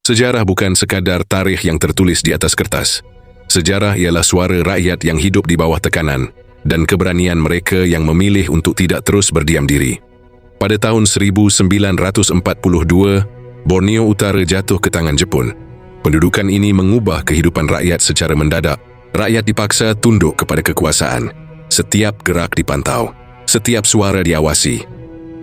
Sejarah bukan sekadar tarikh yang tertulis di atas kertas. Sejarah ialah suara rakyat yang hidup di bawah tekanan dan keberanian mereka yang memilih untuk tidak terus berdiam diri. Pada tahun 1942, Borneo Utara jatuh ke tangan Jepun. Pendudukan ini mengubah kehidupan rakyat secara mendadak. Rakyat dipaksa tunduk kepada kekuasaan. Setiap gerak dipantau, setiap suara diawasi.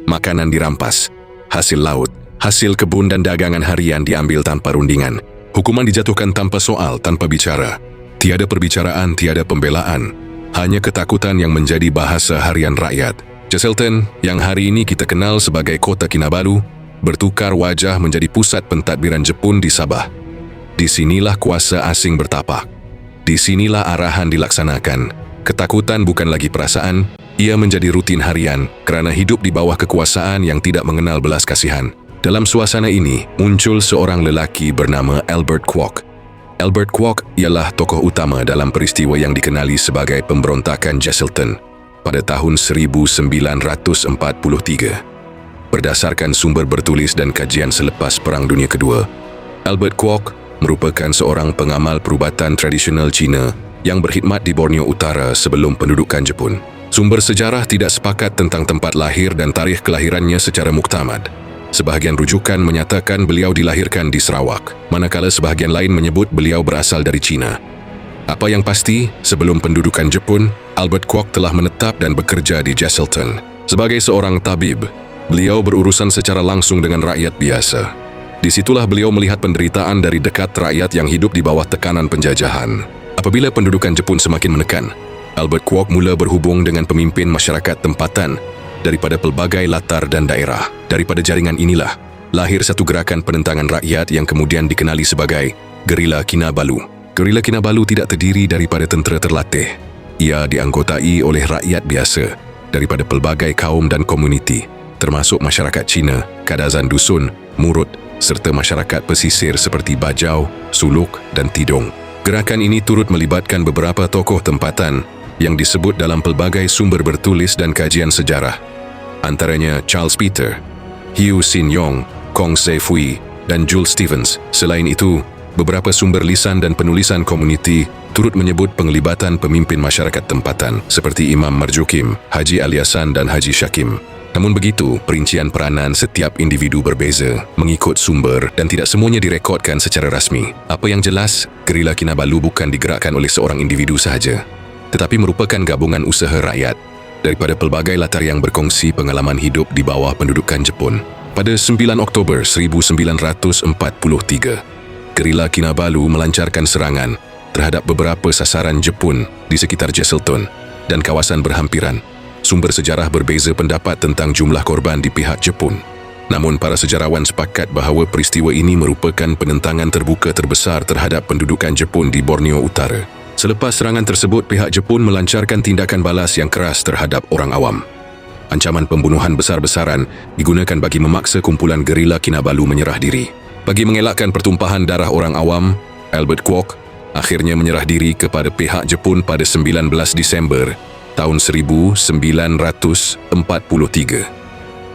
Makanan dirampas, hasil laut, hasil kebun dan dagangan harian diambil tanpa rundingan. Hukuman dijatuhkan tanpa soal, tanpa bicara. Tiada perbicaraan, tiada pembelaan. Hanya ketakutan yang menjadi bahasa harian rakyat. Jesselton, yang hari ini kita kenal sebagai Kota Kinabalu, bertukar wajah menjadi pusat pentadbiran Jepun di Sabah. Di sinilah kuasa asing bertapak. Di sinilah arahan dilaksanakan. Ketakutan bukan lagi perasaan, ia menjadi rutin harian kerana hidup di bawah kekuasaan yang tidak mengenal belas kasihan. Dalam suasana ini, muncul seorang lelaki bernama Albert Kwok. Albert Kwok ialah tokoh utama dalam peristiwa yang dikenali sebagai pemberontakan Jesselton pada tahun 1943. Berdasarkan sumber bertulis dan kajian selepas Perang Dunia Kedua, Albert Kwok merupakan seorang pengamal perubatan tradisional Cina yang berkhidmat di Borneo Utara sebelum pendudukan Jepun. Sumber sejarah tidak sepakat tentang tempat lahir dan tarikh kelahirannya secara muktamad. Sebahagian rujukan menyatakan beliau dilahirkan di Sarawak, manakala sebahagian lain menyebut beliau berasal dari China. Apa yang pasti, sebelum pendudukan Jepun, Albert Kwok telah menetap dan bekerja di Jesselton. Sebagai seorang tabib, beliau berurusan secara langsung dengan rakyat biasa. Disitulah beliau melihat penderitaan dari dekat rakyat yang hidup di bawah tekanan penjajahan. Apabila pendudukan Jepun semakin menekan, Albert Kwok mula berhubung dengan pemimpin masyarakat tempatan daripada pelbagai latar dan daerah. Daripada jaringan inilah, lahir satu gerakan penentangan rakyat yang kemudian dikenali sebagai Gerila Kinabalu. Gerila Kinabalu tidak terdiri daripada tentera terlatih. Ia dianggotai oleh rakyat biasa daripada pelbagai kaum dan komuniti, termasuk masyarakat Cina, kadazan dusun, murut, serta masyarakat pesisir seperti Bajau, Suluk dan Tidong. Gerakan ini turut melibatkan beberapa tokoh tempatan yang disebut dalam pelbagai sumber bertulis dan kajian sejarah. Antaranya Charles Peter, Hiu Sin Yong, Kong Se Fui, dan Jules Stevens. Selain itu, beberapa sumber lisan dan penulisan komuniti turut menyebut penglibatan pemimpin masyarakat tempatan seperti Imam Marjukim, Haji Aliasan dan Haji Syakim. Namun begitu, perincian peranan setiap individu berbeza mengikut sumber dan tidak semuanya direkodkan secara rasmi. Apa yang jelas, Gerila Kinabalu bukan digerakkan oleh seorang individu sahaja, tetapi merupakan gabungan usaha rakyat daripada pelbagai latar yang berkongsi pengalaman hidup di bawah pendudukan Jepun. Pada 9 Oktober 1943, Gerila Kinabalu melancarkan serangan terhadap beberapa sasaran Jepun di sekitar Jesselton dan kawasan berhampiran. Sumber sejarah berbeza pendapat tentang jumlah korban di pihak Jepun. Namun para sejarawan sepakat bahawa peristiwa ini merupakan penentangan terbuka terbesar terhadap pendudukan Jepun di Borneo Utara. Selepas serangan tersebut, pihak Jepun melancarkan tindakan balas yang keras terhadap orang awam. Ancaman pembunuhan besar-besaran digunakan bagi memaksa kumpulan Gerila Kinabalu menyerah diri. Bagi mengelakkan pertumpahan darah orang awam, Albert Kwok akhirnya menyerah diri kepada pihak Jepun pada 19 Disember tahun 1943.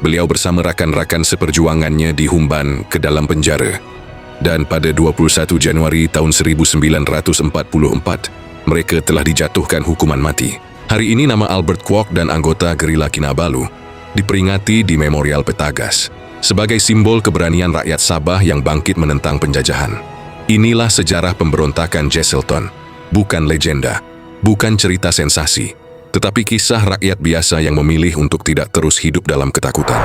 Beliau bersama rakan-rakan seperjuangannya dihumban ke dalam penjara. Dan pada 21 Januari tahun 1944, mereka telah dijatuhkan hukuman mati. Hari ini nama Albert Kwok dan anggota Gerila Kinabalu diperingati di Memorial Petagas sebagai simbol keberanian rakyat Sabah yang bangkit menentang penjajahan. Inilah sejarah pemberontakan Jesselton, bukan legenda, bukan cerita sensasi, tetapi kisah rakyat biasa yang memilih untuk tidak terus hidup dalam ketakutan.